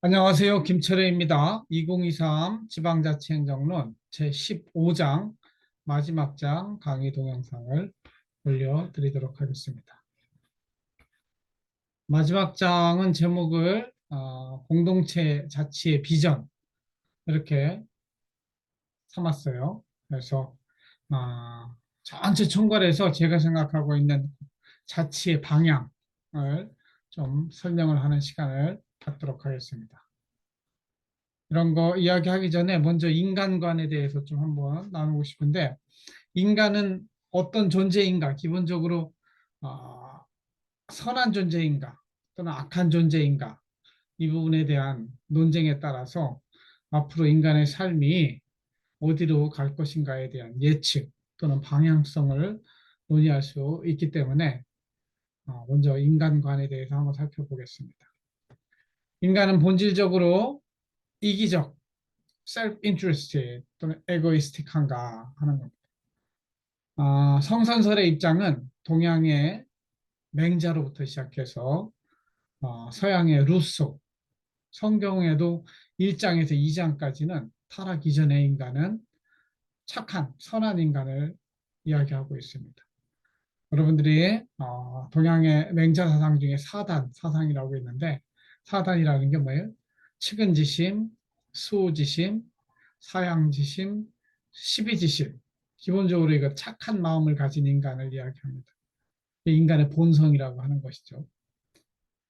안녕하세요. 김철회입니다. 2023 지방자치행정론 제15장 마지막 장 강의 동영상을 올려드리도록 하겠습니다. 마지막 장은 제목을 공동체 자치의 비전 이렇게 삼았어요. 그래서 어, 전체 총괄해서 제가 생각하고 있는 자치의 방향을 좀 설명을 하는 시간을 갖도록 하겠습니다. 이런 거 이야기하기 전에 먼저 인간관에 대해서 좀 한번 나누고 싶은데, 인간은 어떤 존재인가? 기본적으로 어, 선한 존재인가 또는 악한 존재인가, 이 부분에 대한 논쟁에 따라서 앞으로 인간의 삶이 어디로 갈 것인가에 대한 예측 또는 방향성을 논의할 수 있기 때문에 먼저 인간관에 대해서 한번 살펴보겠습니다. 인간은 본질적으로 이기적, self-interested 또는 egoistic한가 하는 겁니다. 성선설의 입장은 동양의 맹자로부터 시작해서 서양의 루소, 성경에도 1장에서 2장까지는 타락 이전의 인간은 착한, 선한 인간을 이야기하고 있습니다. 여러분들이 동양의 맹자 사상 중에 사단 사상이라고 있는데, 사단이라는 게 뭐예요? 측은지심, 수호지심, 사양지심, 시비지심. 기본적으로 이거 착한 마음을 가진 인간을 이야기합니다. 인간의 본성이라고 하는 것이죠.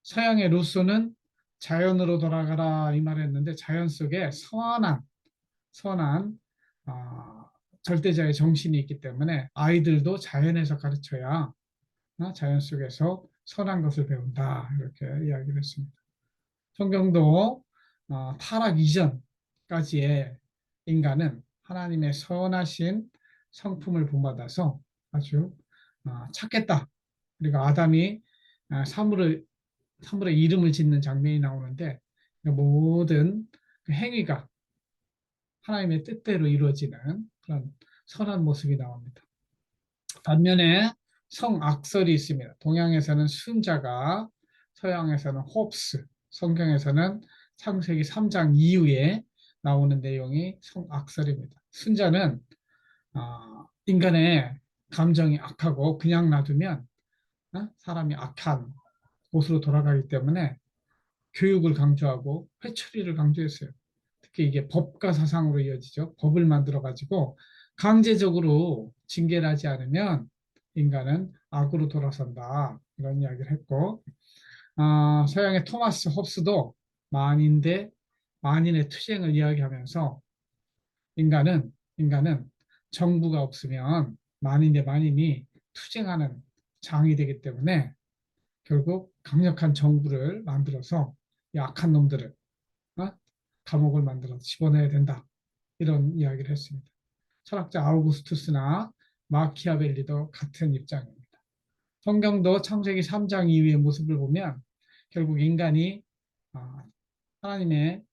서양의 루소는 자연으로 돌아가라 이 말했는데, 자연 속에 선한 절대자의 정신이 있기 때문에 아이들도 자연에서 가르쳐야 자연 속에서 선한 것을 배운다, 이렇게 이야기를 했습니다. 성경도 타락 이전까지의 인간은 하나님의 선하신 성품을 본받아서 아주 착했다. 그리고 아담이 사물의 이름을 짓는 장면이 나오는데, 모든 그 행위가 하나님의 뜻대로 이루어지는 그런 선한 모습이 나옵니다. 반면에 성악설이 있습니다. 동양에서는 순자가, 서양에서는 홉스, 성경에서는 창세기 3장 이후에 나오는 내용이 성악설입니다. 순자는 인간의 감정이 악하고 그냥 놔두면 사람이 악한 곳으로 돌아가기 때문에 교육을 강조하고 회초리를 강조했어요. 특히 이게 법과 사상으로 이어지죠. 법을 만들어 가지고 강제적으로 징계를 하지 않으면 인간은 악으로 돌아선다, 이런 이야기를 했고, 서양의 토마스 홉스도 만인의 투쟁을 이야기하면서 인간은 정부가 없으면 만인 대 만인이 투쟁하는 장이 되기 때문에 결국 강력한 정부를 만들어서 이 악한 놈들을 어? 감옥을 만들어서 집어넣어야 된다, 이런 이야기를 했습니다. 철학자 아우구스투스나 마키아벨리도 같은 입장입니다. 성경도 창세기 3장 이후의 모습을 보면 결국 인간이 아, 하나님의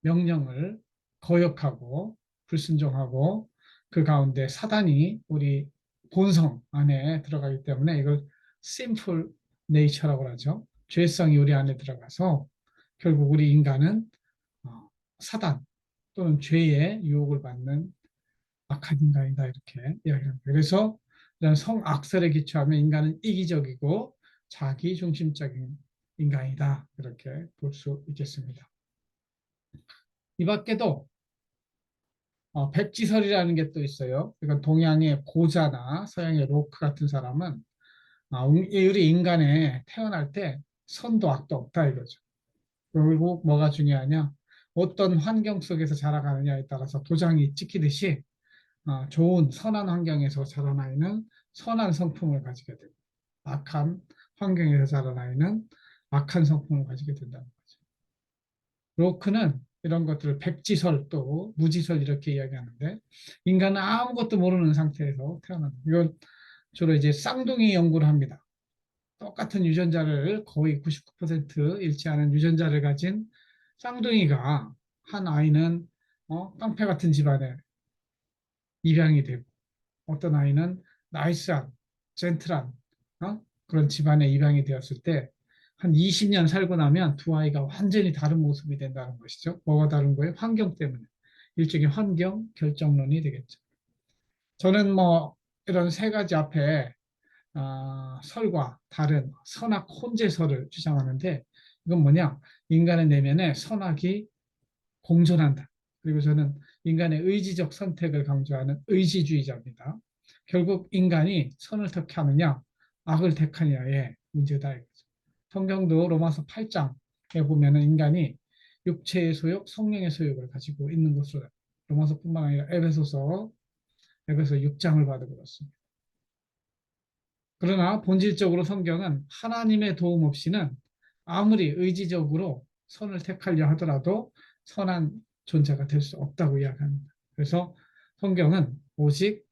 명령을 거역하고 불순종하고 그 가운데 사단이 우리 본성 안에 들어가기 때문에 이걸 sinful nature라고 하죠. 죄성이 우리 안에 들어가서 결국 우리 인간은 사단 또는 죄의 유혹을 받는 악한 인간이다, 이렇게 이야기합니다. 그래서 이런 성악설에 기초하면 인간은 이기적이고 자기중심적인 인간이다, 이렇게 볼 수 있겠습니다. 이 밖에도 백지설이라는 게 또 있어요. 그러니까 동양의 고자나 서양의 로크 같은 사람은 우리 인간에 태어날 때 선도 악도 없다, 이거죠. 그리고 뭐가 중요하냐? 어떤 환경 속에서 자라가느냐에 따라서 도장이 찍히듯이 좋은 선한 환경에서 자란 아이는 선한 성품을 가지게 되고, 악한 환경에서 자란 아이는 악한 성품을 가지게 된다는 거죠. 로크는 이런 것들을 백지설 또 무지설 이렇게 이야기하는데, 인간은 아무것도 모르는 상태에서 태어난다. 이건 주로 이제 쌍둥이 연구를 합니다. 똑같은 유전자를 거의 99% 일치하는 유전자를 가진 쌍둥이가, 한 아이는 깡패 같은 집안에 입양이 되고, 어떤 아이는 나이스한, 젠틀한 그런 집안에 입양이 되었을 때 한 20년 살고 나면 두 아이가 완전히 다른 모습이 된다는 것이죠. 뭐가 다른 거예요? 환경 때문에. 일종의 환경 결정론이 되겠죠. 저는 뭐 이런 세 가지 앞에 설과 다른 선악 혼재설을 주장하는데 이건 뭐냐? 인간의 내면에 선악이 공존한다. 그리고 저는 인간의 의지적 선택을 강조하는 의지주의자입니다. 결국 인간이 선을 택하느냐, 악을 택하느냐의 문제다. 성경도 로마서 8장에 보면은 인간이 육체의 소욕, 성령의 소욕을 가지고 있는 것으로 로마서뿐만 아니라 에베소 6장을 봐도 그렇습니다. 그러나 본질적으로 성경은 하나님의 도움 없이는 아무리 의지적으로 선을 택하려 하더라도 선한 존재가 될 수 없다고 이야기합니다. 그래서 성경은 오직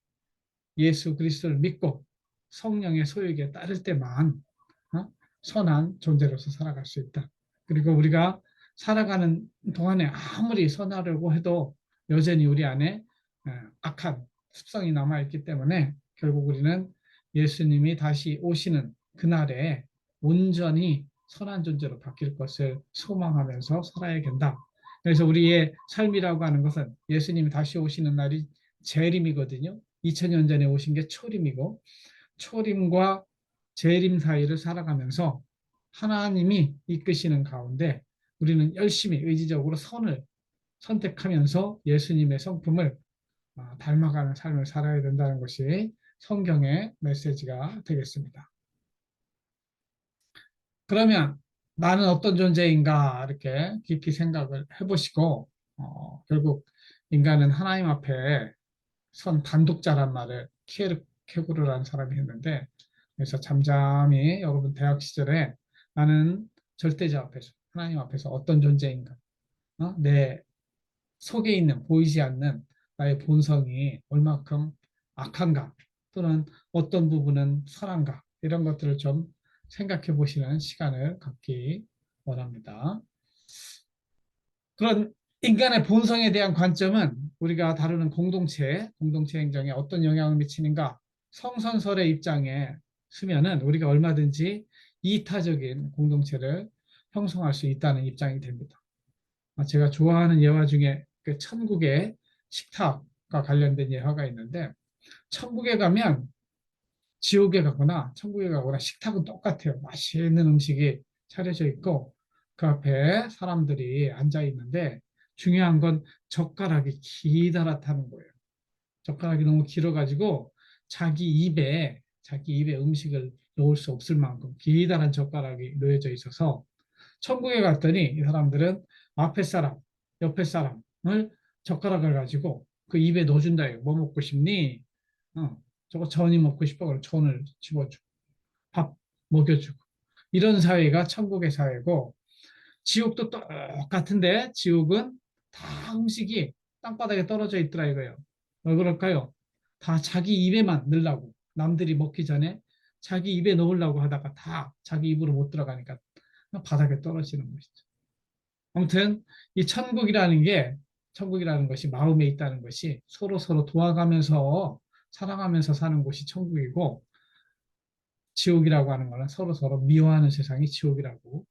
예수 그리스도를 믿고 성령의 소유에 따를 때만 선한 존재로서 살아갈 수 있다. 그리고 우리가 살아가는 동안에 아무리 선하려고 해도 여전히 우리 안에 악한 습성이 남아있기 때문에 결국 우리는 예수님이 다시 오시는 그날에 온전히 선한 존재로 바뀔 것을 소망하면서 살아야 된다. 그래서 우리의 삶이라고 하는 것은 예수님이 다시 오시는 날이 재림이거든요. 2000년 전에 오신 게 초림이고 초림과 재림 사이를 살아가면서 하나님이 이끄시는 가운데 우리는 열심히 의지적으로 선을 선택하면서 예수님의 성품을 닮아가는 삶을 살아야 된다는 것이 성경의 메시지가 되겠습니다. 그러면 나는 어떤 존재인가 이렇게 깊이 생각을 해보시고 결국 인간은 하나님 앞에 선 단독자란 말을 케구르라는 사람이 했는데 그래서 잠잠히 여러분 대학 시절에 나는 절대자 앞에서 하나님 앞에서 어떤 존재인가 내 속에 있는 보이지 않는 나의 본성이 얼마큼 악한가 또는 어떤 부분은 선한가 이런 것들을 좀 생각해 보시는 시간을 갖기 원합니다. 그런 인간의 본성에 대한 관점은 우리가 다루는 공동체 행정에 어떤 영향을 미치는가 성선설의 입장에 서면은 우리가 얼마든지 이타적인 공동체를 형성할 수 있다는 입장이 됩니다. 제가 좋아하는 예화 중에 그 천국의 식탁과 관련된 예화가 있는데 천국에 가면 지옥에 가거나 천국에 가거나 식탁은 똑같아요. 맛있는 음식이 차려져 있고 그 앞에 사람들이 앉아 있는데 중요한 건 젓가락이 기다랗다는 거예요. 젓가락이 너무 길어가지고 자기 입에 음식을 넣을 수 없을 만큼 기다란 젓가락이 놓여져 있어서 천국에 갔더니 이 사람들은 앞에 사람, 옆에 사람을 젓가락을 가지고 그 입에 넣어준다. 뭐 먹고 싶니? 저거 전이 먹고 싶어. 그럼 전을 집어주고 밥 먹여주고 이런 사회가 천국의 사회고 지옥도 똑같은데 지옥은 다 음식이 땅바닥에 떨어져 있더라 이거예요. 왜 그럴까요? 다 자기 입에만 넣으려고 남들이 먹기 전에 자기 입에 넣으려고 하다가 다 자기 입으로 못 들어가니까 바닥에 떨어지는 것이죠. 아무튼 이 천국이라는 것이 마음에 있다는 것이 서로 도와가면서 사랑하면서 사는 곳이 천국이고 지옥이라고 하는 것은 서로 미워하는 세상이 지옥이라고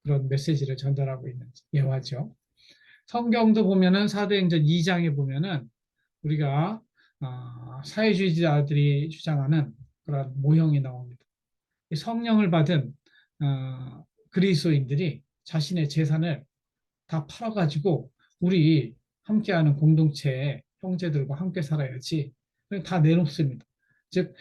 그런 메시지를 전달하고 있는 예화죠. 성경도 보면은 사도행전 2장에 보면은 우리가 사회주의자들이 주장하는 그런 모형이 나옵니다. 성령을 받은 그리스도인들이 자신의 재산을 다 팔아가지고 우리 함께하는 공동체의 형제들과 함께 살아야지 다 내놓습니다. 즉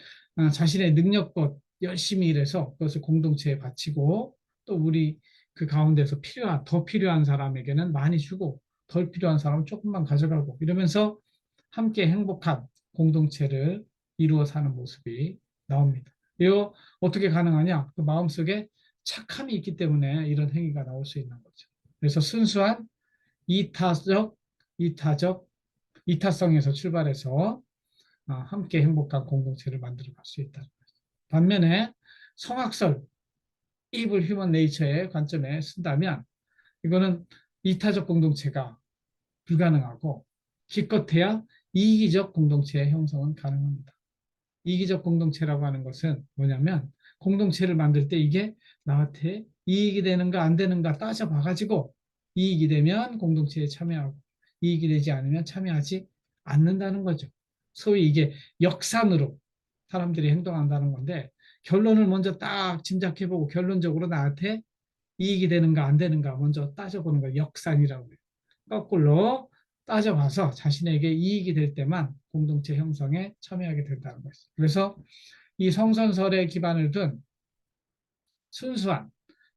자신의 능력껏 열심히 일해서 그것을 공동체에 바치고 또 우리 그 가운데서 더 필요한 사람에게는 많이 주고 덜 필요한 사람은 조금만 가져가고 이러면서 함께 행복한 공동체를 이루어 사는 모습이 나옵니다. 이거 어떻게 가능하냐? 그 마음속에 착함이 있기 때문에 이런 행위가 나올 수 있는 거죠. 그래서 순수한 이타적, 이타적, 이타성에서 출발해서 함께 행복한 공동체를 만들어 갈 수 있다. 반면에 성악설, 이블 휴먼 네이처의 관점에 쓴다면 이거는 이타적 공동체가 불가능하고 기껏해야 이기적 공동체의 형성은 가능합니다. 이기적 공동체라고 하는 것은 뭐냐면 공동체를 만들 때 이게 나한테 이익이 되는가 안 되는가 따져봐가지고 이익이 되면 공동체에 참여하고 이익이 되지 않으면 참여하지 않는다는 거죠. 소위 이게 역산으로 사람들이 행동한다는 건데 결론을 먼저 딱 짐작해보고 결론적으로 나한테 이익이 되는가 안 되는가 먼저 따져보는 걸 역산이라고 해요. 거꾸로 따져봐서 자신에게 이익이 될 때만 공동체 형성에 참여하게 된다는 것이죠. 그래서 이 성선설에 기반을 둔 순수한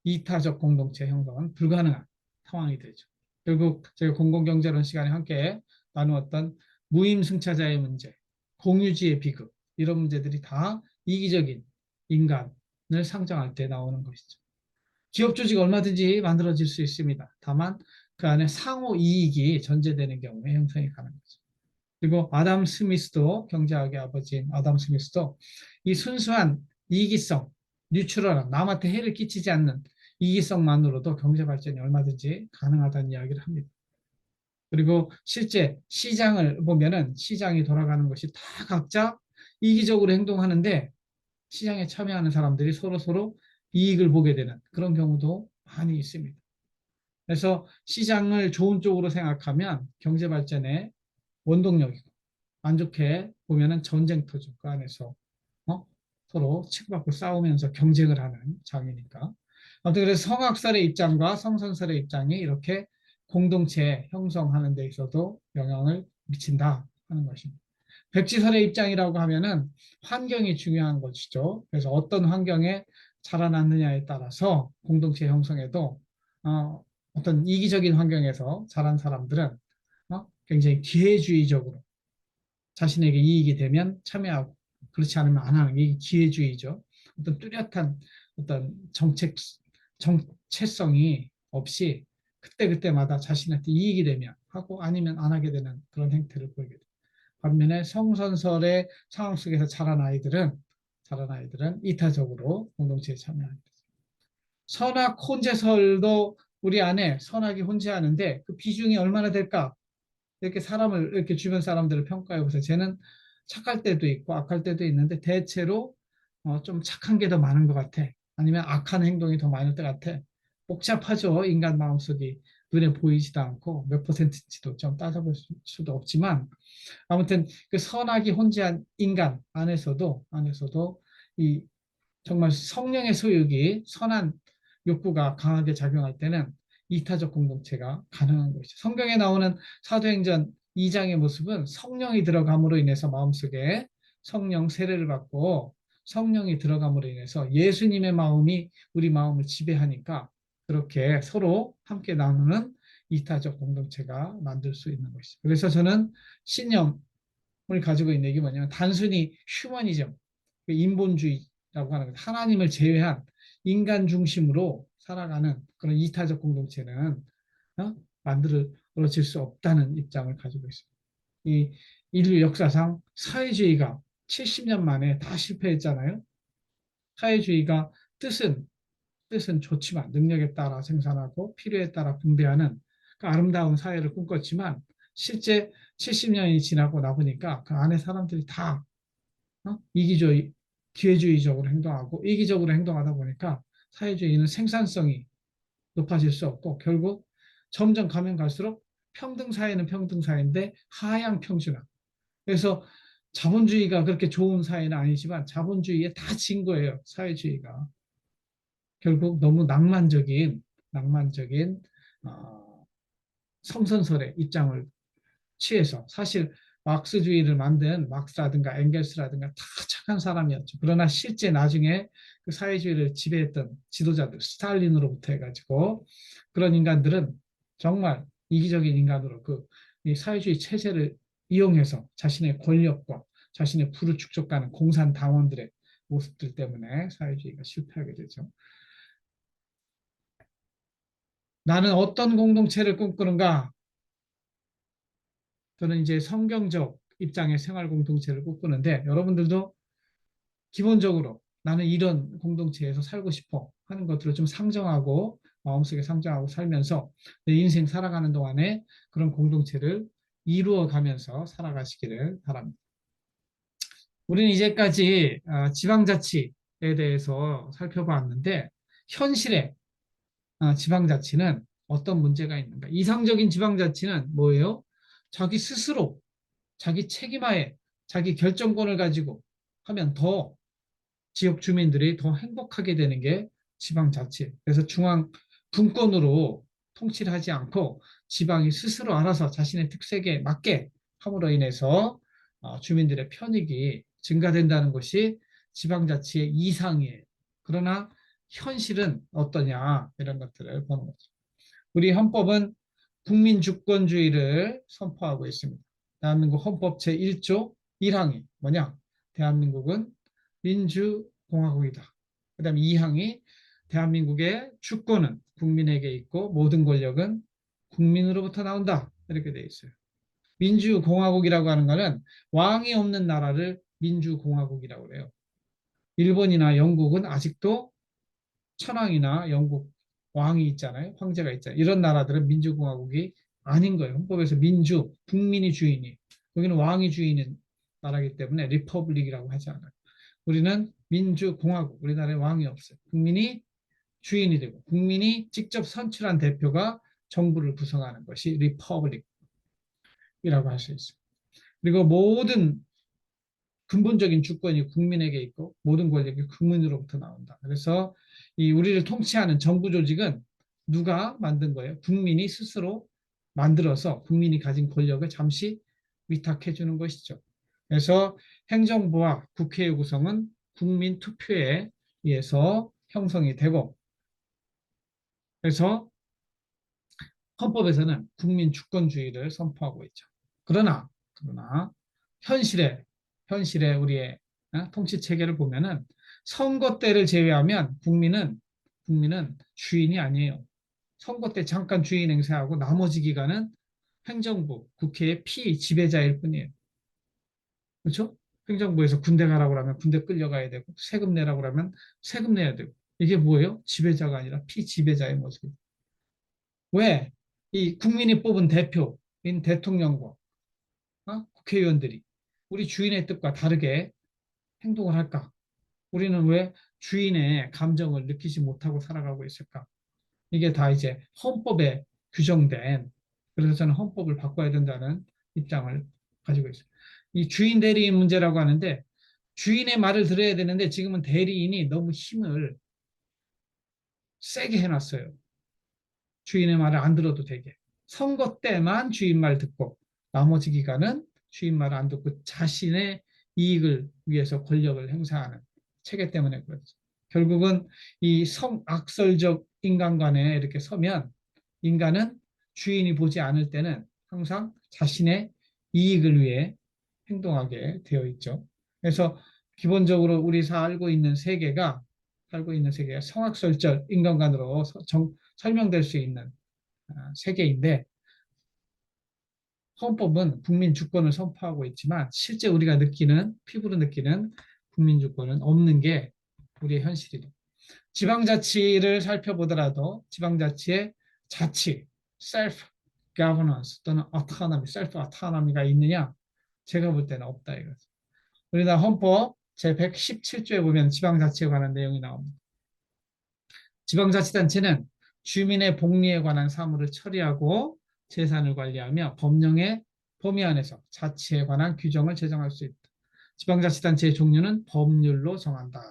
이타적 공동체 형성은 불가능한 상황이 되죠. 결국 저희 공공경제론 시간에 함께 나누었던 무임승차자의 문제, 공유지의 비극 이런 문제들이 다 이기적인 인간을 상정할 때 나오는 것이죠. 기업 조직 얼마든지 만들어질 수 있습니다. 다만 그 안에 상호 이익이 전제되는 경우에 형성이 가능하죠. 그리고 아담 스미스도 경제학의 아버지인 아담 스미스도 이 순수한 이기성, 뉴트럴한 남한테 해를 끼치지 않는 이기성만으로도 경제 발전이 얼마든지 가능하다는 이야기를 합니다. 그리고 실제 시장을 보면은 시장이 돌아가는 것이 다 각자 이기적으로 행동하는데 시장에 참여하는 사람들이 서로 이익을 보게 되는 그런 경우도 많이 있습니다. 그래서 시장을 좋은 쪽으로 생각하면 경제 발전의 원동력이고 안 좋게 보면은 전쟁터죠. 그 안에서 어? 서로 치고받고 싸우면서 경쟁을 하는 장이니까. 아무튼 그래서 성악설의 입장과 성선설의 입장이 이렇게 공동체 형성하는 데 있어도 영향을 미친다 하는 것입니다. 백지설의 입장이라고 하면은 환경이 중요한 것이죠. 그래서 어떤 환경에 자라났느냐에 따라서 공동체 형성에도 어떤 이기적인 환경에서 자란 사람들은 굉장히 기회주의적으로 자신에게 이익이 되면 참여하고 그렇지 않으면 안 하는 게 기회주의죠. 어떤 뚜렷한 어떤 정체성이 없이 그때그때마다 자신한테 이익이 되면 하고 아니면 안 하게 되는 그런 행태를 보이게 돼요. 반면에 성선설의 상황 속에서 자란 아이들은 이타적으로 공동체에 참여합니다. 선악 혼재설도 우리 안에 선악이 혼재하는데 그 비중이 얼마나 될까? 이렇게 사람을 이렇게 주변 사람들을 평가해 보세요. 쟤는 착할 때도 있고 악할 때도 있는데 대체로 좀 착한 게 더 많은 것 같아. 아니면 악한 행동이 더 많을 것 같아. 복잡하죠. 인간 마음속이 눈에 보이지도 않고 몇 퍼센트인지도 좀 따져볼 수도 없지만 아무튼 그 선악이 혼재한 인간 안에서도 이 정말 성령의 소욕이 선한 욕구가 강하게 작용할 때는 이타적 공동체가 가능한 것이죠. 성경에 나오는 사도행전 2장의 모습은 성령이 들어감으로 인해서 마음속에 성령 세례를 받고 성령이 들어감으로 인해서 예수님의 마음이 우리 마음을 지배하니까 그렇게 서로 함께 나누는 이타적 공동체가 만들 수 있는 것이죠. 그래서 저는 신념을 가지고 있는 게 뭐냐면 단순히 휴머니즘, 인본주의라고 하는 것, 하나님을 제외한 인간 중심으로 살아가는 그런 이타적 공동체는 만들어질 수 없다는 입장을 가지고 있습니다. 이 인류 역사상 사회주의가 70년 만에 다 실패했잖아요. 사회주의가 뜻은 좋지만 능력에 따라 생산하고 필요에 따라 분배하는 그 아름다운 사회를 꿈꿨지만 실제 70년이 지나고 나보니까 그 안에 사람들이 다 이기주의, 기회주의적으로 행동하고 이기적으로 행동하다 보니까 사회주의는 생산성이 높아질 수 없고 결국 점점 가면 갈수록 평등 사회는 평등 사회인데 하향 평준화. 그래서 자본주의가 그렇게 좋은 사회는 아니지만 자본주의에 다 진 거예요. 사회주의가. 결국 너무 낭만적인 어, 성선설의 입장을 취해서 사실 막스주의를 만든 막스라든가 엥겔스라든가 다 착한 사람이었죠. 그러나 실제 나중에 그 사회주의를 지배했던 지도자들, 스탈린으로부터 해가지고 그런 인간들은 정말 이기적인 인간으로 이 사회주의 체제를 이용해서 자신의 권력과 자신의 부를 축적하는 공산당원들의 모습들 때문에 사회주의가 실패하게 되죠. 나는 어떤 공동체를 꿈꾸는가? 저는 이제 성경적 입장의 생활 공동체를 꿈꾸는데 여러분들도 기본적으로 나는 이런 공동체에서 살고 싶어 하는 것들을 좀 상정하고 마음속에 상정하고 살면서 내 인생 살아가는 동안에 그런 공동체를 이루어 가면서 살아가시기를 바랍니다. 우리는 이제까지 지방자치에 대해서 살펴봤는데 현실에 지방자치는 어떤 문제가 있는가? 이상적인 지방자치는 뭐예요? 자기 스스로 자기 책임하에 자기 결정권을 가지고 하면 더 지역 주민들이 더 행복하게 되는 게 지방자치. 그래서 중앙 분권으로 통치를 하지 않고 지방이 스스로 알아서 자신의 특색에 맞게 함으로 인해서 주민들의 편익이 증가된다는 것이 지방자치의 이상이에요. 그러나 현실은 어떠냐 이런 것들을 보는 거죠. 우리 헌법은 국민주권주의를 선포하고 있습니다. 대한민국 헌법 제1조 1항이 뭐냐? 대한민국은 민주공화국이다. 그 다음에 2항이 대한민국의 주권은 국민에게 있고 모든 권력은 국민으로부터 나온다. 이렇게 되어 있어요. 민주공화국이라고 하는 것은 왕이 없는 나라를 민주공화국이라고 해요. 일본이나 영국은 아직도 천황이나 영국 왕이 있잖아요. 황제가 있잖아요. 이런 나라들은 민주공화국이 아닌 거예요. 헌법에서 민주, 국민이 주인이. 여기는 왕이 주인인 나라이기 때문에 리퍼블릭이라고 하지 않아요. 우리는 민주공화국, 우리나라에 왕이 없어요. 국민이 주인이 되고 국민이 직접 선출한 대표가 정부를 구성하는 것이 리퍼블릭이라고 할 수 있어요. 그리고 모든 근본적인 주권이 국민에게 있고 모든 권력이 국민으로부터 나온다. 그래서 이 우리를 통치하는 정부 조직은 누가 만든 거예요? 국민이 스스로 만들어서 국민이 가진 권력을 잠시 위탁해 주는 것이죠. 그래서 행정부와 국회의 구성은 국민 투표에 의해서 형성이 되고 그래서 헌법에서는 국민 주권주의를 선포하고 있죠. 그러나 현실에 우리의 통치 체계를 보면은 선거 때를 제외하면 국민은 주인이 아니에요. 선거 때 잠깐 주인 행사하고 나머지 기간은 행정부, 국회의 피지배자일 뿐이에요. 그렇죠? 행정부에서 군대 가라고 하면 군대 끌려가야 되고 세금 내라고 하면 세금 내야 되고 이게 뭐예요? 지배자가 아니라 피지배자의 모습이에요. 왜? 이 국민이 뽑은 대표인 대통령과 국회의원들이 우리 주인의 뜻과 다르게 행동을 할까? 우리는 왜 주인의 감정을 느끼지 못하고 살아가고 있을까? 이게 다 이제 헌법에 규정된, 그래서 저는 헌법을 바꿔야 된다는 입장을 가지고 있어요. 이 주인 대리인 문제라고 하는데 주인의 말을 들어야 되는데 지금은 대리인이 너무 힘을 세게 해놨어요. 주인의 말을 안 들어도 되게. 선거 때만 주인 말 듣고 나머지 기간은 주인 말을 안 듣고 자신의 이익을 위해서 권력을 행사하는 체계 때문에 그렇죠. 결국은 이 성악설적 인간관에 이렇게 서면 인간은 주인이 보지 않을 때는 항상 자신의 이익을 위해 행동하게 되어 있죠. 그래서 기본적으로 우리 살고 있는 세계가 성악설적 인간관으로 설명될 수 있는 세계인데 헌법은 국민 주권을 선포하고 있지만 실제 우리가 피부로 느끼는 국민 주권은 없는 게 우리의 현실이다. 지방자치를 살펴보더라도 지방자치의 자치, self governance 또는 autonomy, self autonomy가 있느냐? 제가 볼 때는 없다 이거죠. 우리나라 헌법 제117조에 보면 지방자치에 관한 내용이 나옵니다. 지방자치단체는 주민의 복리에 관한 사무를 처리하고 재산을 관리하며 법령의 범위 안에서 자치에 관한 규정을 제정할 수 있다. 지방자치단체의 종류는 법률로 정한다.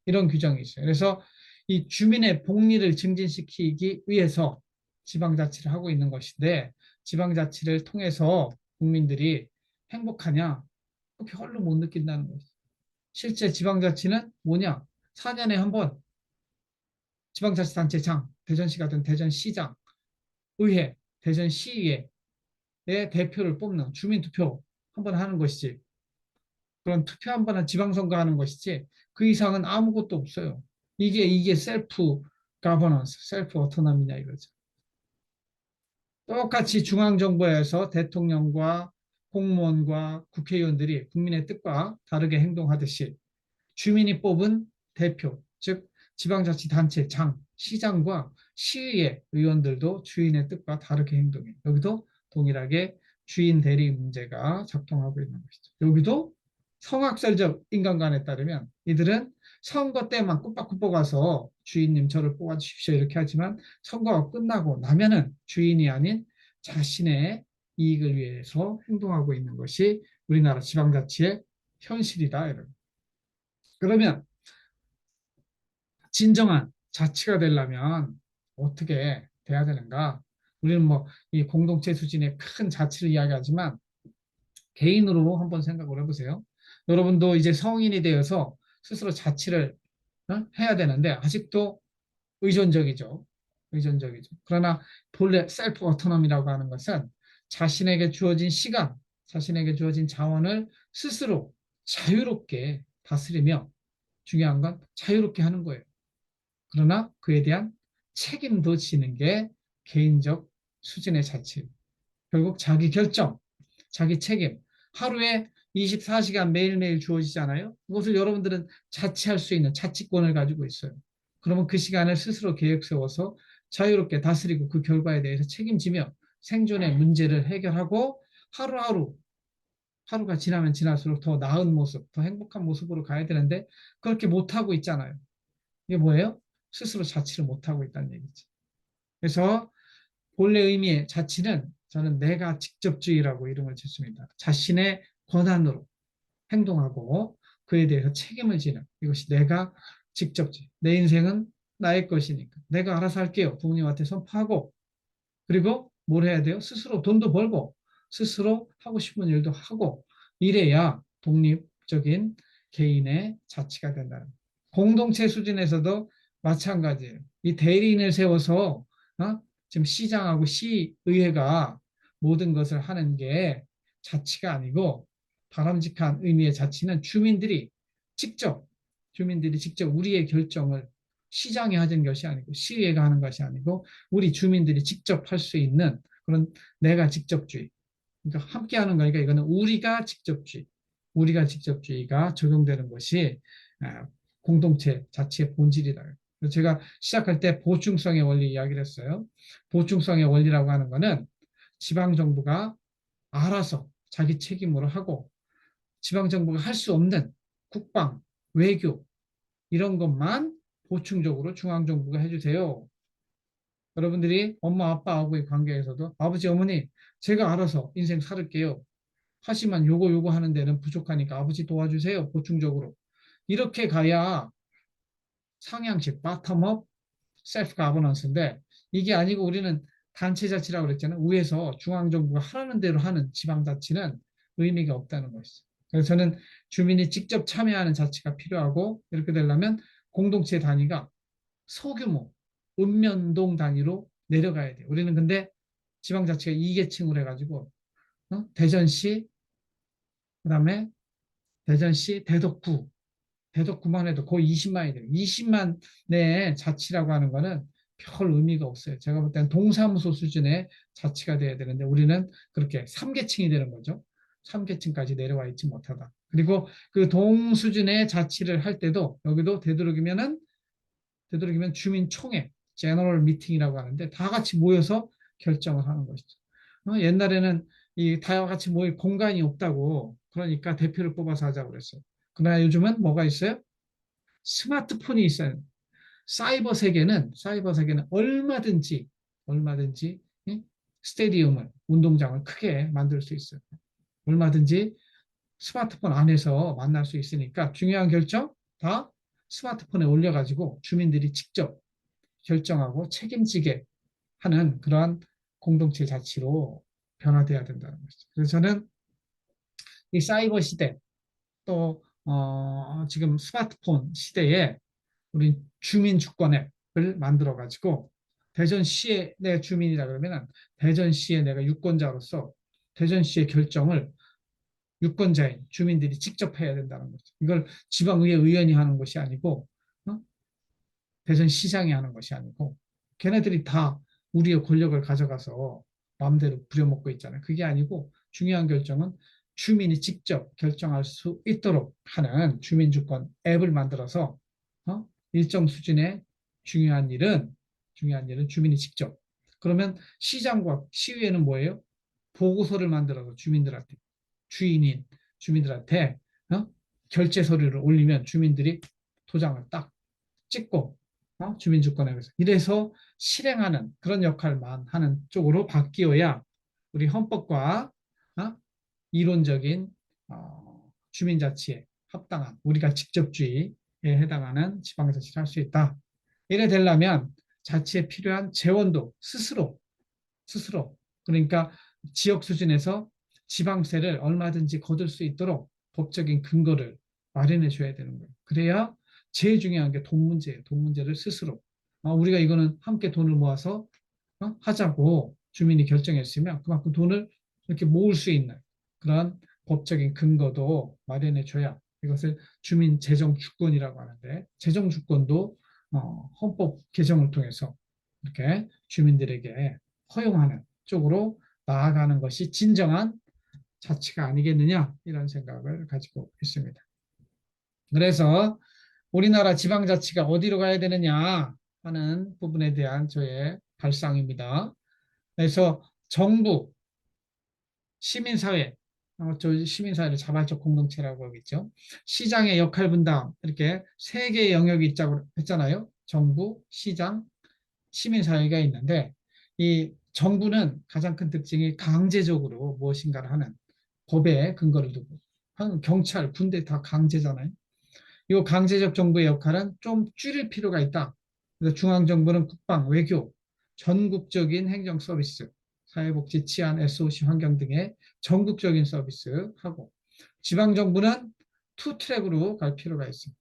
이런 규정이 있어요. 그래서 이 주민의 복리를 증진시키기 위해서 지방자치를 하고 있는 것인데 지방자치를 통해서 국민들이 행복하냐? 별로 못 느낀다는 거죠. 실제 지방자치는 뭐냐? 4년에 한 번 지방자치단체장, 대전시가 된 대전시장, 의회, 대전시의회의 대표를 뽑는 주민투표 한 번 하는 것이지. 그런 투표 한 번은 지방선거 하는 것이지 그 이상은 아무것도 없어요. 이게 셀프 가버넌스, 셀프 오토노미냐 이거죠. 똑같이 중앙정부에서 대통령과 공무원과 국회의원들이 국민의 뜻과 다르게 행동하듯이 주민이 뽑은 대표, 즉 지방자치단체장, 시장과 시의회 의원들도 주인의 뜻과 다르게 행동해요. 여기도 동일하게 주인 대리 문제가 작동하고 있는 것이죠. 여기도 성악설적 인간관에 따르면 이들은 선거 때만 꾸벅꾸벅 와서 주인님 저를 뽑아주십시오 이렇게 하지만 선거가 끝나고 나면은 주인이 아닌 자신의 이익을 위해서 행동하고 있는 것이 우리나라 지방자치의 현실이다. 이런. 그러면 진정한 자치가 되려면 어떻게 돼야 되는가? 우리는 뭐 이 공동체 수준의 큰 자치를 이야기하지만 개인으로 한번 생각을 해보세요. 여러분도 이제 성인이 되어서 스스로 자치를 해야 되는데 아직도 의존적이죠. 의존적이죠. 그러나 본래 셀프 오토노미라고 하는 것은 자신에게 주어진 시간, 자신에게 주어진 자원을 스스로 자유롭게 다스리며 중요한 건 자유롭게 하는 거예요. 그러나 그에 대한 책임도 지는 게 개인적 수준의 자치. 결국 자기 결정, 자기 책임. 하루에 24시간 매일매일 주어지잖아요. 이것을 여러분들은 자치할 수 있는 자치권을 가지고 있어요. 그러면 그 시간을 스스로 계획 세워서 자유롭게 다스리고 그 결과에 대해서 책임지며 생존의 문제를 해결하고 하루하루, 하루가 지나면 지날수록 더 나은 모습, 더 행복한 모습으로 가야 되는데 그렇게 못하고 있잖아요. 이게 뭐예요? 스스로 자치를 못하고 있다는 얘기지. 그래서 본래 의미의 자치는 저는 내가 직접주의라고 이름을 짓습니다. 자신의 권한으로 행동하고 그에 대해서 책임을 지는 이것이 내가 직접주의. 내 인생은 나의 것이니까 내가 알아서 할게요. 부모님한테 선포하고 그리고 뭘 해야 돼요? 스스로 돈도 벌고 스스로 하고 싶은 일도 하고 이래야 독립적인 개인의 자치가 된다는 거예요. 공동체 수준에서도 마찬가지예요. 이 대리인을 세워서 지금 시장하고 시의회가 모든 것을 하는 게 자치가 아니고 바람직한 의미의 자치는 직접 주민들이 직접 우리의 결정을 시장이 하는 것이 아니고 시의회가 하는 것이 아니고 우리 주민들이 직접 할 수 있는 그런 내가 직접주의. 그러니까 함께 하는 거니까 이거는 우리가 직접주의가 적용되는 것이 공동체 자치의 본질이다. 제가 시작할 때 보충성의 원리 이야기를 했어요. 보충성의 원리라고 하는 거는 지방정부가 알아서 자기 책임으로 하고 지방정부가 할 수 없는 국방, 외교 이런 것만 보충적으로 중앙정부가 해주세요. 여러분들이 엄마 아빠하고의 관계에서도 아버지 어머니 제가 알아서 인생 살을게요. 하지만 요거 하는 데는 부족하니까 아버지 도와주세요. 보충적으로. 이렇게 가야 상향식 바텀업 셀프 가버넌스인데 이게 아니고 우리는 단체 자치라고 그랬잖아요. 위에서 중앙정부가 하라는 대로 하는 지방자치는 의미가 없다는 것이죠. 그래서 저는 주민이 직접 참여하는 자치가 필요하고 이렇게 되려면 공동체 단위가 소규모 읍면동 단위로 내려가야 돼요. 우리는 근데 지방자치가 2계층으로 해가지고 대전시 그다음에 대전시 대덕구만 해도 거의 20만이 돼요. 20만 내 자치라고 하는 거는 별 의미가 없어요. 제가 볼 때는 동사무소 수준의 자치가 돼야 되는데 우리는 그렇게 3계층이 되는 거죠. 3계층까지 내려와 있지 못하다. 그리고 그 동 수준의 자치를 할 때도 여기도 되도록이면 주민총회, 제너럴 미팅이라고 하는데 다 같이 모여서 결정을 하는 것이죠. 옛날에는 이 다와 같이 모일 공간이 없다고 그러니까 대표를 뽑아서 하자고 그랬어요. 그러나 요즘은 뭐가 있어요? 스마트폰이 있어요. 사이버 세계는 얼마든지 스테디움을 운동장을 크게 만들 수 있어요. 얼마든지 스마트폰 안에서 만날 수 있으니까 중요한 결정 다 스마트폰에 올려가지고 주민들이 직접 결정하고 책임지게 하는 그러한 공동체 자치로 변화돼야 된다는 것이죠. 그래서 저는 이 사이버 시대 또 지금 스마트폰 시대에 우리 주민 주권 앱을 만들어 가지고 대전시의 내 주민이라 그러면 대전시의 내가 유권자로서 대전시의 결정을 유권자인 주민들이 직접 해야 된다는 거죠. 이걸 지방의회 의원이 하는 것이 아니고 대전시장이 하는 것이 아니고 걔네들이 다 우리의 권력을 가져가서 마음대로 부려먹고 있잖아요. 그게 아니고 중요한 결정은 주민이 직접 결정할 수 있도록 하는 주민주권 앱을 만들어서 일정 수준의 중요한 일은 주민이 직접. 그러면 시장과 시의회는 뭐예요? 보고서를 만들어서 주민들한테 주인인 주민들한테 결제 서류를 올리면 주민들이 도장을 딱 찍고 주민주권에 의해서 이래서 실행하는 그런 역할만 하는 쪽으로 바뀌어야 우리 헌법과 어? 이론적인 주민자치에 합당한 우리가 직접주의에 해당하는 지방자치를 할 수 있다. 이래 되려면 자치에 필요한 재원도 스스로 그러니까 지역 수준에서 지방세를 얼마든지 거둘 수 있도록 법적인 근거를 마련해 줘야 되는 거예요. 그래야 제일 중요한 게 돈 문제예요. 돈 문제를 스스로. 우리가 이거는 함께 돈을 모아서 하자고 주민이 결정했으면 그만큼 돈을 이렇게 모을 수 있는 그런 법적인 근거도 마련해 줘야 이것을 주민 재정 주권이라고 하는데 재정 주권도 헌법 개정을 통해서 이렇게 주민들에게 허용하는 쪽으로 나아가는 것이 진정한 자치가 아니겠느냐 이런 생각을 가지고 있습니다. 그래서 우리나라 지방자치가 어디로 가야 되느냐 하는 부분에 대한 저의 발상입니다. 그래서 정부, 시민사회, 저 시민사회를 자발적 공동체라고 하겠죠. 시장의 역할 분담 이렇게 세 개의 영역이 있다고 했잖아요. 정부, 시장, 시민사회가 있는데 이 정부는 가장 큰 특징이 강제적으로 무엇인가를 하는 법에 근거를 두고 경찰, 군대 다 강제잖아요. 이 강제적 정부의 역할은 좀 줄일 필요가 있다. 그래서 중앙정부는 국방, 외교, 전국적인 행정 서비스, 사회복지, 치안, SOC, 환경 등의 전국적인 서비스하고 지방정부는 투 트랙으로 갈 필요가 있습니다.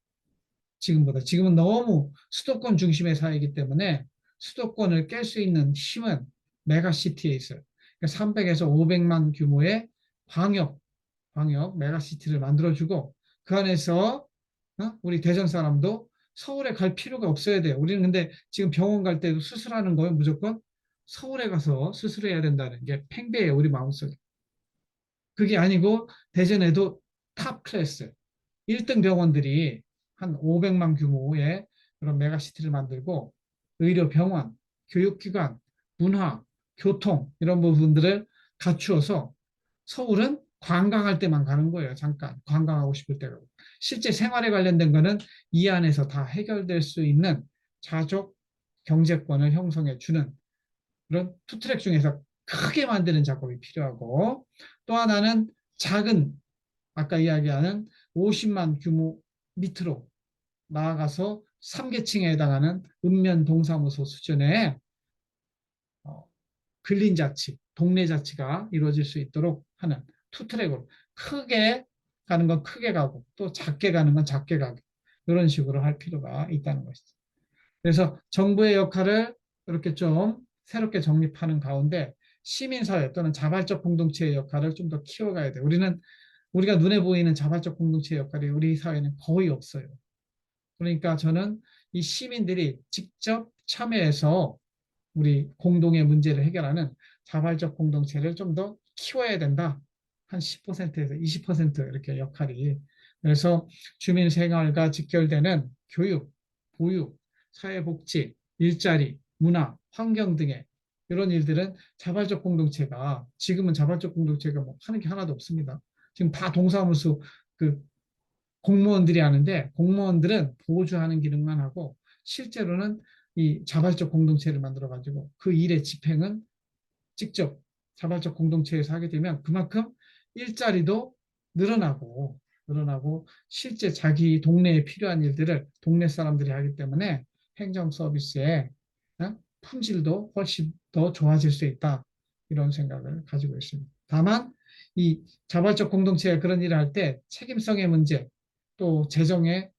지금은 너무 수도권 중심의 사회이기 때문에 수도권을 깰 수 있는 힘은 메가시티에 있어요. 그러니까 300에서 500만 규모의 광역 메가시티를 만들어주고 그 안에서 우리 대전 사람도 서울에 갈 필요가 없어야 돼요. 우리는 근데 지금 병원 갈 때도 수술하는 거예요. 무조건 서울에 가서 수술해야 된다는 게 팽배해요. 우리 마음속에. 그게 아니고 대전에도 탑 클래스 1등 병원들이 한 500만 규모의 그런 메가시티를 만들고 의료병원, 교육기관, 문화, 교통 이런 부분들을 갖추어서 서울은 관광할 때만 가는 거예요. 잠깐 관광하고 싶을 때가. 실제 생활에 관련된 거는 이 안에서 다 해결될 수 있는 자족 경제권을 형성해 주는 그런 투트랙 중에서 크게 만드는 작업이 필요하고 또 하나는 작은 아까 이야기하는 50만 규모 밑으로 나아가서 3계층에 해당하는 읍면 동사무소 수준의 근린자치, 동네자치가 이루어질 수 있도록 하는 투트랙으로 크게 가는 건 크게 가고 또 작게 가는 건 작게 가고 이런 식으로 할 필요가 있다는 것이죠. 그래서 정부의 역할을 이렇게 좀 새롭게 정립하는 가운데 시민사회 또는 자발적 공동체의 역할을 좀 더 키워가야 돼요. 우리가 눈에 보이는 자발적 공동체의 역할이 우리 사회는 거의 없어요. 그러니까 저는 이 시민들이 직접 참여해서 우리 공동의 문제를 해결하는 자발적 공동체를 좀 더 키워야 된다. 한 10%에서 20% 이렇게 역할이. 그래서 주민 생활과 직결되는 교육, 보육, 사회복지, 일자리, 문화, 환경 등의 이런 일들은 자발적 공동체가 지금은 자발적 공동체가 뭐 하는 게 하나도 없습니다. 지금 다 동사무소 그 공무원들이 하는데 공무원들은 보조하는 기능만 하고 실제로는 이 자발적 공동체를 만들어 가지고 그 일의 집행은 직접 자발적 공동체에서 하게 되면 그만큼 일자리도 늘어나고 실제 자기 동네에 필요한 일들을 동네 사람들이 하기 때문에 행정 서비스의 품질도 훨씬 더 좋아질 수 있다. 이런 생각을 가지고 있습니다. 다만 이 자발적 공동체가 그런 일을 할 때 책임성의 문제 또 재정의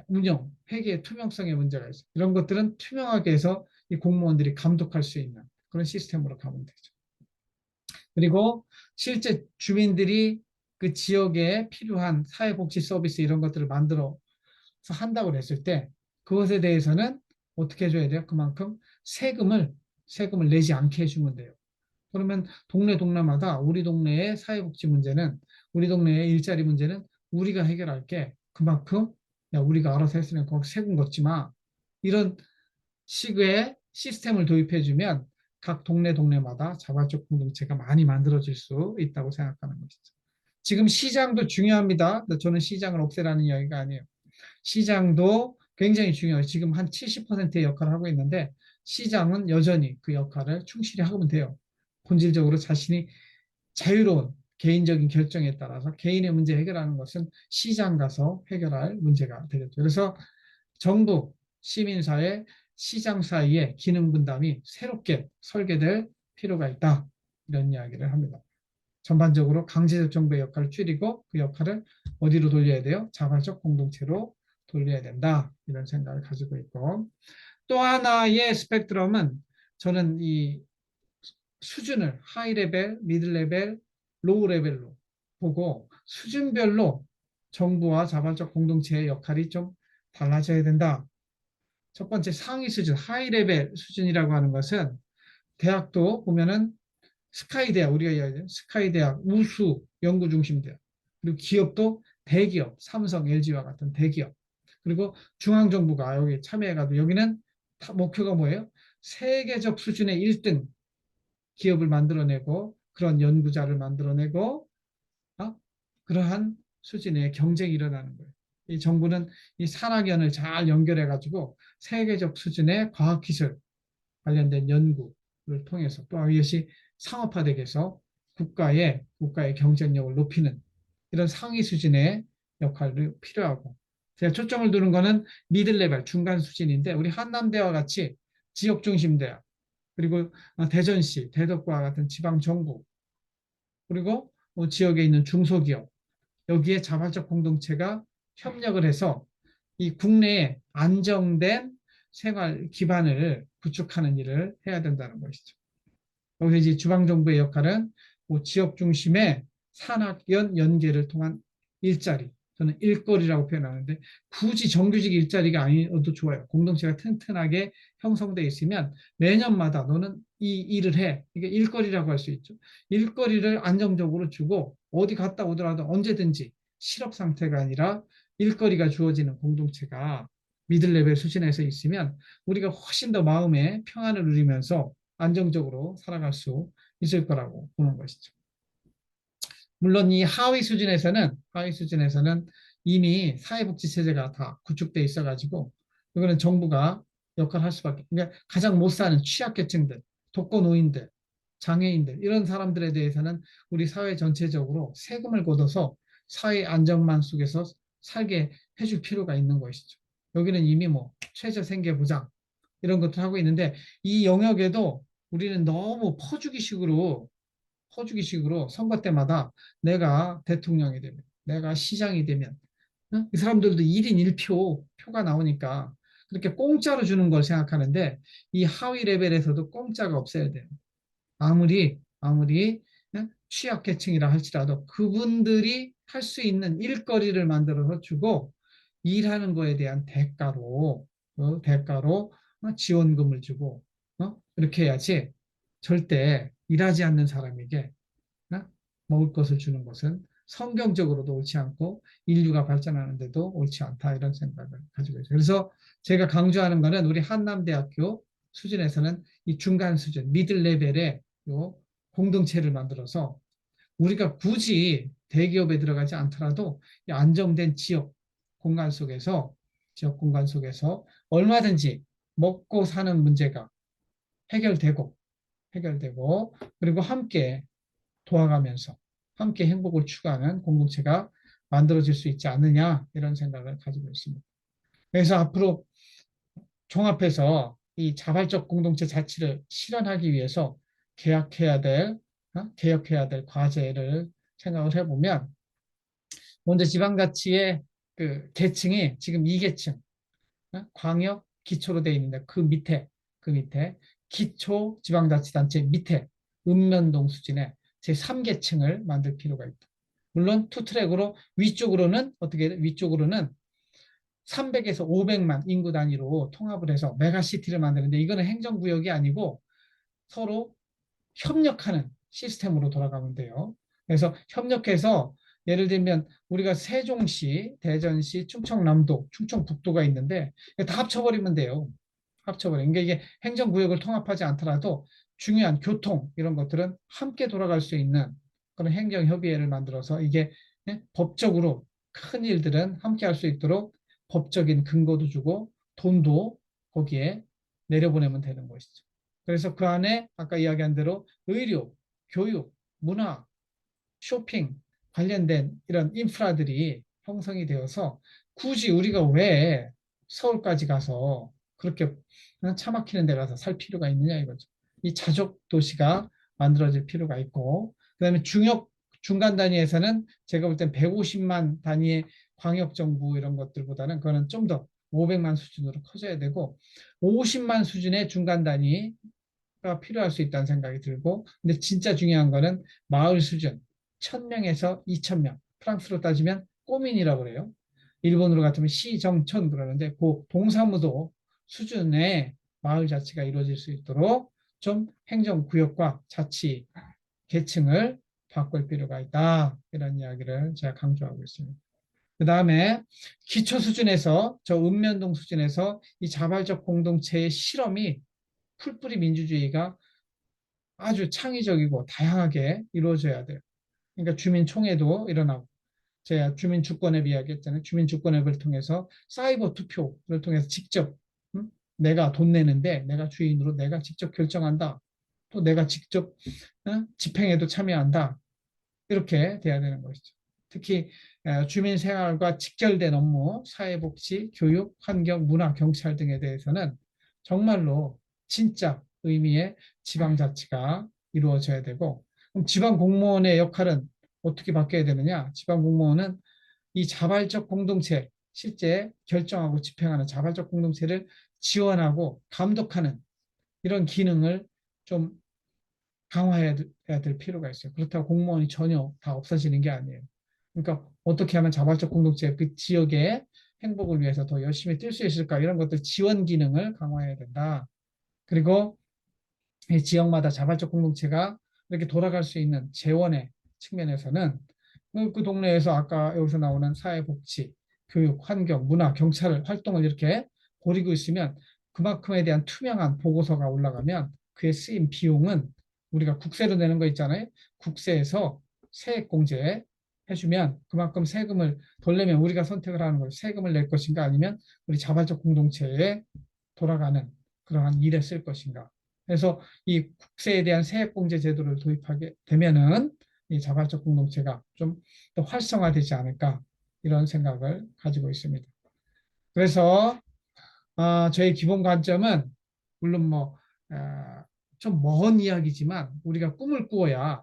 운영, 회계의 투명성의 문제가 있어요. 이런 것들은 투명하게 해서 이 공무원들이 감독할 수 있는 그런 시스템으로 가면 되죠. 그리고 실제 주민들이 그 지역에 필요한 사회복지 서비스 이런 것들을 만들어서 한다고 했을 때 그것에 대해서는 어떻게 해줘야 돼요? 그만큼 세금을 내지 않게 해주면 돼요. 그러면 동네마다 우리 동네의 사회복지 문제는 우리 동네의 일자리 문제는 우리가 해결할게. 그만큼 야 우리가 알아서 했으면 거기 세금 걷지 마. 이런 식의 시스템을 도입해주면 각 동네마다 자발적 공동체가 많이 만들어질 수 있다고 생각하는 것이죠. 지금 시장도 중요합니다. 저는 시장을 없애라는 이야기가 아니에요. 시장도 굉장히 중요해요. 지금 한 70%의 역할을 하고 있는데 시장은 여전히 그 역할을 충실히 하면 돼요. 본질적으로 자신이 자유로운 개인적인 결정에 따라서 개인의 문제 해결하는 것은 시장 가서 해결할 문제가 되겠죠. 그래서 정부, 시민사회, 시장 사이의 기능 분담이 새롭게 설계될 필요가 있다. 이런 이야기를 합니다. 전반적으로 강제적 정부의 역할을 줄이고 그 역할을 어디로 돌려야 돼요? 자발적 공동체로 돌려야 된다. 이런 생각을 가지고 있고 또 하나의 스펙트럼은 저는 이 수준을 하이 레벨, 미들 레벨, 로우 레벨로 보고 수준별로 정부와 자발적 공동체의 역할이 좀 달라져야 된다. 첫 번째 상위 수준, 하이 레벨 수준이라고 하는 것은 대학도 보면은 스카이 대학, 우리가 이야기하는 스카이 대학, 우수 연구 중심 대학, 그리고 기업도 대기업, 삼성, LG와 같은 대기업, 그리고 중앙정부가 여기 참여해가지고 여기는 목표가 뭐예요? 세계적 수준의 1등 기업을 만들어내고 그런 연구자를 만들어내고 어? 그러한 수준의 경쟁이 일어나는 거예요. 이 정부는 이 산학연을 잘 연결해가지고 세계적 수준의 과학기술 관련된 연구를 통해서 또 이것이 상업화되게 해서 국가의 경쟁력을 높이는 이런 상위 수준의 역할이 필요하고 제가 초점을 두는 거는 미들 레벨 중간 수준인데 우리 한남대와 같이 지역 중심 대학 그리고 대전시, 대덕과 같은 지방 정부 그리고 지역에 있는 중소기업 여기에 자발적 공동체가 협력을 해서 이 국내에 안정된 생활 기반을 구축하는 일을 해야 된다는 것이죠. 여기서 이제 주방정부의 역할은 뭐 지역 중심의 산학연 연계를 통한 일자리, 저는 일거리라고 표현하는데 굳이 정규직 일자리가 아니어도 좋아요. 공동체가 튼튼하게 형성되어 있으면 매년마다 너는 이 일을 해. 이게 일거리라고 할 수 있죠. 일거리를 안정적으로 주고 어디 갔다 오더라도 언제든지 실업 상태가 아니라 일거리가 주어지는 공동체가 미들레벨 수준에서 있으면 우리가 훨씬 더 마음의 평안을 누리면서 안정적으로 살아갈 수 있을 거라고 보는 것이죠. 물론 이 하위 수준에서는 이미 사회복지 체제가 다 구축돼 있어가지고 이거는 정부가 역할을 할 수밖에. 그러니까 가장 못 사는 취약계층들, 독거노인들, 장애인들 이런 사람들에 대해서는 우리 사회 전체적으로 세금을 걷어서 사회 안정망 속에서 살게 해줄 필요가 있는 것이죠. 여기는 이미 뭐 최저생계보장 이런 것들 하고 있는데 이 영역에도 우리는 너무 퍼주기식으로 선거 때마다 내가 대통령이 되면, 내가 시장이 되면, 응? 이 사람들도 1인 1표, 표가 나오니까 그렇게 공짜로 주는 걸 생각하는데 이 하위 레벨에서도 공짜가 없어야 돼요. 아무리 응? 취약계층이라 할지라도 그분들이 할 수 있는 일거리를 만들어서 주고 일하는 거에 대한 대가로 지원금을 주고 이렇게 해야지 절대 일하지 않는 사람에게 어? 먹을 것을 주는 것은 성경적으로도 옳지 않고 인류가 발전하는데도 옳지 않다 이런 생각을 가지고 있어요. 그래서 제가 강조하는 것은 우리 한남대학교 수준에서는 이 중간 수준, 미들 레벨의 요 공동체를 만들어서 우리가 굳이 대기업에 들어가지 않더라도 이 안정된 지역 공간 속에서 얼마든지 먹고 사는 문제가 해결되고 그리고 함께 도와가면서 함께 행복을 추구하는 공동체가 만들어질 수 있지 않느냐 이런 생각을 가지고 있습니다. 그래서 앞으로 종합해서 이 자발적 공동체 자치를 실현하기 위해서 개혁해야 될 과제를 생각을 해보면 먼저 지방자치의 그 계층이 지금 2계층 광역 기초로 되어 있는데 그 밑에 기초 지방자치단체 밑에 읍면동 수준의 제3계층을 만들 필요가 있다. 물론 투트랙으로 위쪽으로는 어떻게 돼? 위쪽으로는 300에서 500만 인구 단위로 통합을 해서 메가시티를 만드는데 이거는 행정구역이 아니고 서로 협력하는 시스템으로 돌아가면 돼요. 그래서 협력해서 예를 들면 우리가 세종시, 대전시, 충청남도, 충청북도가 있는데 다 합쳐버리면 돼요. 합쳐버리면. 그러니까 이게 행정구역을 통합하지 않더라도 중요한 교통 이런 것들은 함께 돌아갈 수 있는 그런 행정협의회를 만들어서 이게 법적으로 큰 일들은 함께 할 수 있도록 법적인 근거도 주고 돈도 거기에 내려보내면 되는 것이죠. 그래서 그 안에 아까 이야기한 대로 의료, 교육, 문화, 쇼핑 관련된 이런 인프라들이 형성이 되어서 굳이 우리가 왜 서울까지 가서 그렇게 차 막히는 데 가서 살 필요가 있느냐 이거죠. 이 자족 도시가 만들어질 필요가 있고, 그다음에 중역 중간 단위에서는 제가 볼 땐 150만 단위의 광역 정부 이런 것들보다는 그거는 좀 더 500만 수준으로 커져야 되고, 50만 수준의 중간 단위 가 필요할 수 있다는 생각이 들고, 근데 진짜 중요한 거는 마을 수준 1000명에서 2000명, 프랑스로 따지면 꼬민이라고 그래요. 일본으로 같으면 시정촌 그러는데 그 동사무소 수준의 마을 자치가 이루어질 수 있도록 좀 행정구역과 자치 계층을 바꿀 필요가 있다, 이런 이야기를 제가 강조하고 있습니다. 그 다음에 기초 수준에서, 저 읍면동 수준에서 이 자발적 공동체의 실험이, 풀뿌리 민주주의가 아주 창의적이고 다양하게 이루어져야 돼요. 그러니까 주민총회도 일어나고, 제가 주민주권앱 이야기했잖아요. 주민주권앱을 통해서 사이버 투표를 통해서 직접, 내가 돈 내는데 내가 주인으로 내가 직접 결정한다. 또 내가 직접 집행에도 참여한다. 이렇게 돼야 되는 것이죠. 특히 주민 생활과 직결된 업무, 사회복지, 교육, 환경, 문화, 경찰 등에 대해서는 정말로 진짜 의미의 지방자치가 이루어져야 되고, 그럼 지방 공무원의 역할은 어떻게 바뀌어야 되느냐? 지방 공무원은 이 자발적 공동체, 실제 결정하고 집행하는 자발적 공동체를 지원하고 감독하는 이런 기능을 좀 강화해야 될 필요가 있어요. 그렇다고 공무원이 전혀 다 없어지는 게 아니에요. 그러니까 어떻게 하면 자발적 공동체 그 지역의 행복을 위해서 더 열심히 뛸 수 있을까, 이런 것들 지원 기능을 강화해야 된다. 그리고 이 지역마다 자발적 공동체가 이렇게 돌아갈 수 있는 재원의 측면에서는 그 동네에서 아까 여기서 나오는 사회복지, 교육, 환경, 문화, 경찰 활동을 이렇게 벌이고 있으면 그만큼에 대한 투명한 보고서가 올라가면 그에 쓰인 비용은, 우리가 국세로 내는 거 있잖아요. 국세에서 세액 공제 해주면 그만큼 세금을 덜 내면 우리가 선택을 하는 거예요. 세금을 낼 것인가, 아니면 우리 자발적 공동체에 돌아가는 그러한 일에 쓸 것인가. 그래서 이 국세에 대한 세액공제 제도를 도입하게 되면은 이 자발적 공동체가 좀 더 활성화되지 않을까, 이런 생각을 가지고 있습니다. 그래서 저희 기본 관점은 물론 뭐 좀 먼 이야기지만 우리가 꿈을 꾸어야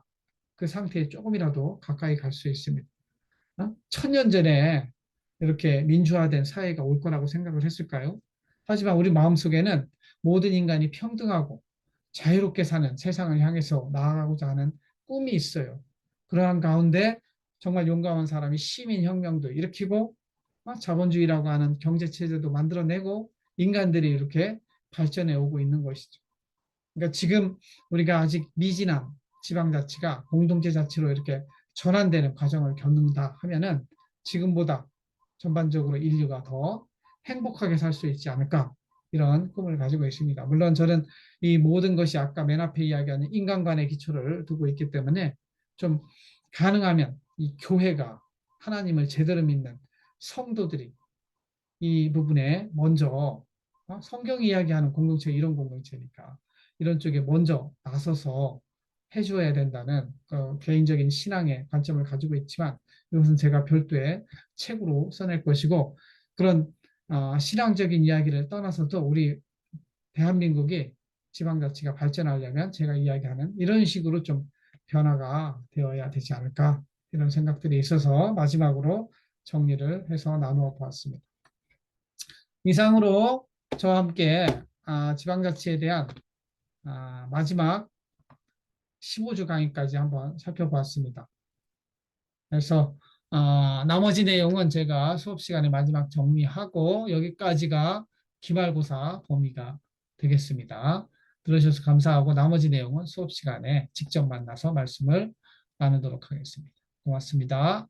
그 상태에 조금이라도 가까이 갈 수 있습니다. 1000년 전에 이렇게 민주화된 사회가 올 거라고 생각을 했을까요? 하지만 우리 마음속에는 모든 인간이 평등하고 자유롭게 사는 세상을 향해서 나아가고자 하는 꿈이 있어요. 그러한 가운데 정말 용감한 사람이 시민혁명도 일으키고 자본주의라고 하는 경제체제도 만들어내고 인간들이 이렇게 발전해 오고 있는 것이죠. 그러니까 지금 우리가 아직 미진한 지방자치가 공동체 자치로 이렇게 전환되는 과정을 겪는다 하면은 지금보다 전반적으로 인류가 더 행복하게 살 수 있지 않을까, 이런 꿈을 가지고 있습니다. 물론 저는 이 모든 것이 아까 맨 앞에 이야기하는 인간관의 기초를 두고 있기 때문에 좀 가능하면 이 교회가, 하나님을 제대로 믿는 성도들이 이 부분에 먼저, 성경이 이야기하는 공동체 이런 공동체니까 이런 쪽에 먼저 나서서 해줘야 된다는 개인적인 신앙의 관점을 가지고 있지만, 이것은 제가 별도의 책으로 써낼 것이고, 그런 신앙적인 이야기를 떠나서도 우리 대한민국이 지방자치가 발전하려면 제가 이야기하는 이런 식으로 좀 변화가 되어야 되지 않을까, 이런 생각들이 있어서 마지막으로 정리를 해서 나누어 보았습니다. 이상으로 저와 함께 지방자치에 대한 마지막 15주 강의까지 한번 살펴보았습니다. 그래서 나머지 내용은 제가 수업 시간에 마지막 정리하고 여기까지가 기말고사 범위가 되겠습니다. 들어주셔서 감사하고 나머지 내용은 수업 시간에 직접 만나서 말씀을 나누도록 하겠습니다. 고맙습니다.